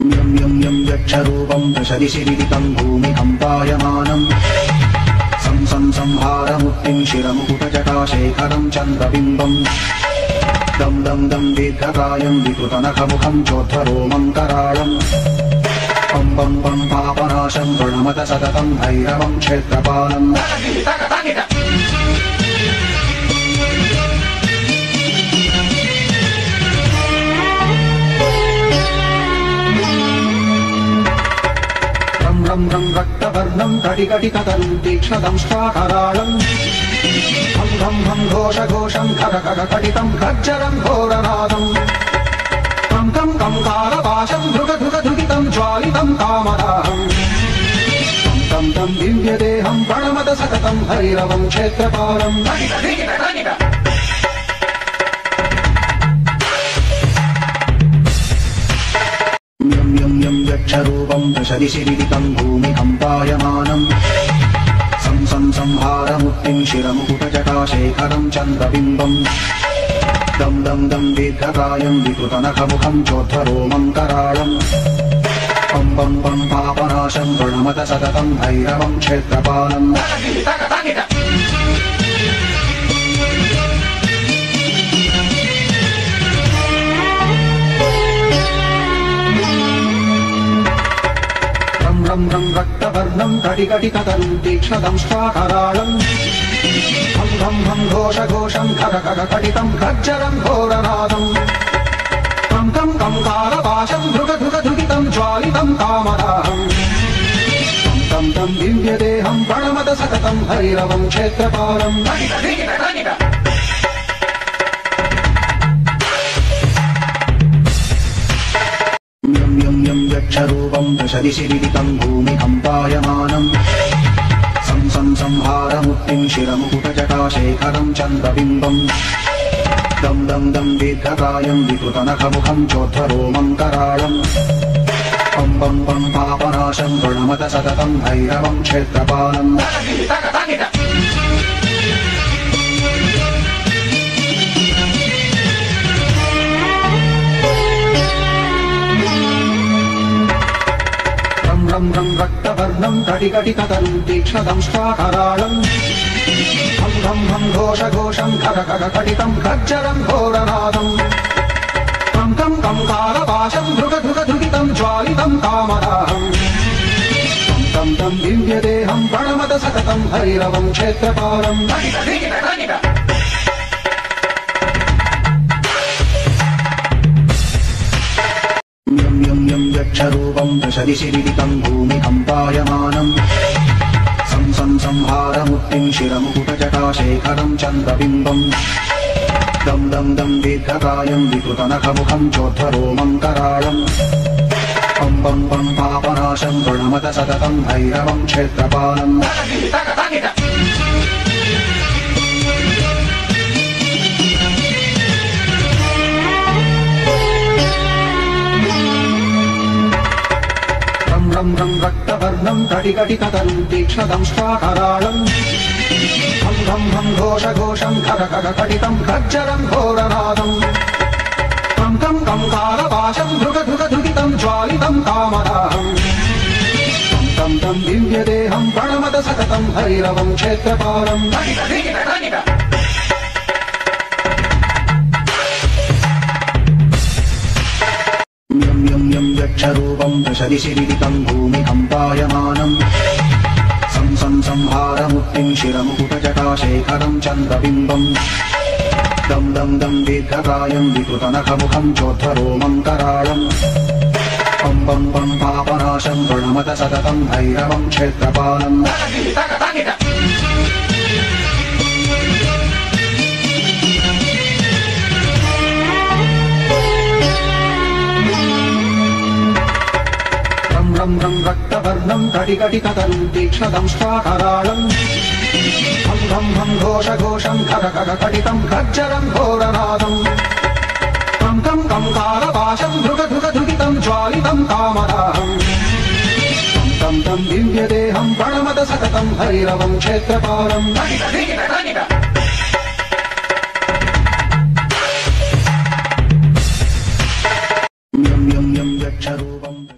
यं यं यं यक्षरूपं दशदिशि विदितं भूमिकम्पायमानम् सं सं संहारमुक्तिं शिरमुकुटजटाशेखरं चन्द्रबिम्बम् दं दं दं दीर्घकायं विकृतनखमुखं चोद्धरोमं कराळम् पं पं पं पापनाशं प्रणमत सततं भैरवं क्षेत्रपालम् रं रं रक्तवर्णं कटिकटिततरुं तीक्ष्णदंष्ट्राकराळम् भं भं भं घोषघोषं खरखरकटितं खच्चरं घोरनादम् कं कं कंकारपाशं धृगधृगधृगितं ज्वालितं कामदाहम् तं तं दिव्यदेहं प्रणमत सततं भैरवं क्षेत्रपालम् यं यं यं यक्षरूपं दशदिशि विदितं भूमिकम्पायमानम् सं सं संहारमुक्तिं शिरमुकुटजटाशेखरं चन्द्रबिम्बम् दं दं दं दीर्घकायं विकृतनखमुखं चोद्धरोमं कराळम् पं पं पं पापनाशं प्रणमत सततं भैरवं क्षेत्रपालम् रं रं रक्तवर्णं कटिकटिततरुं तीक्ष्णदंष्ट्राकराळम् भं भं भं घोषघोषं खरखरकटितं खच्चरं घोरनादम् कं कं कंकारपाशं धृगधृगधृगितं ज्वालितं कामदाहम् तं तं दिव्यदेहं प्रणमत सततं भैरवं क्षेत्रपालम् यं यं यं यक्षरूपं दशदिशि विदितं भूमिकम्पायमानम् सं सं संहारमुक्तिं शिरमुकुटजटाशेखरं चन्द्रबिम्बम् दं दं दं दीर्घकायं विकृतनखमुखं चोद्धरोमं कराळम् पं पं पं पापनाशं प्रणमत सततं भैरवं क्षेत्रपालम् रं रं रक्तवर्णं कटिकटिततरुं तीक्ष्णदंष्ट्राकराळम् भं भं भं घोषघोषं खरखरकटितं खच्चरं घोरनादम् कं कं कंकारपाशं धृगधृगधृगितं ज्वालितं कामदाहम् तं तं दिव्यदेहं प्रणमत सततं भैरवं क्षेत्रपालम् यं यं यं यक्षरूपं दशदिशि विदितं भूमिकम्पायमानम् सं सं संहारमुक्तिं शिरमुकुटजटाशेखरं चन्द्रबिम्बम् दं दं दं दीर्घकायं विकृतनखमुखं चोद्धरोमं कराळम् पं पं पं पापनाशं प्रणमत सततं भैरवं क्षेत्रपालम् रं रं रक्तवर्णं कटिकटिततरुं तीक्ष्णदंष्ट्राकराळम् भं भं भं घोषघोषं खरखरकटितं खच्चरं घोरनादम् कं कं कंकारपाशं धृगधृगधृगितं ज्वालितं कामदाहम् तं तं दिव्यदेहं प्रणमत सततं भैरवं क्षेत्रपालम् यं यं यं यक्षरूपं दशदिशि विदितं भूमिकम्पायमानम् सं सं संहारमुक्तिं शिरमुकुटजटाशेखरं चन्द्रबिम्बम् दं दं दं दीर्घकायं विकृतनखमुखं चोद्धरोमं कराळम् पं पं पं पापनाशं प्रणमत सततं भैरवं क्षेत्रपालम् रं रं रक्तवर्णं कटिकटिततरुं तीक्ष्णदंष्ट्राकराळम् भं भं भं घोषघोषं खरखरकटितं खच्चरं घोरनादम् कं कं कंकारपाशं धृगधृगधृगितं ज्वालितं कामदाहम् तं तं दिव्यदेहं प्रणमत सततं भैरवं क्षेत्रपालम् यं यं यं यक्षरूपम् दशकम्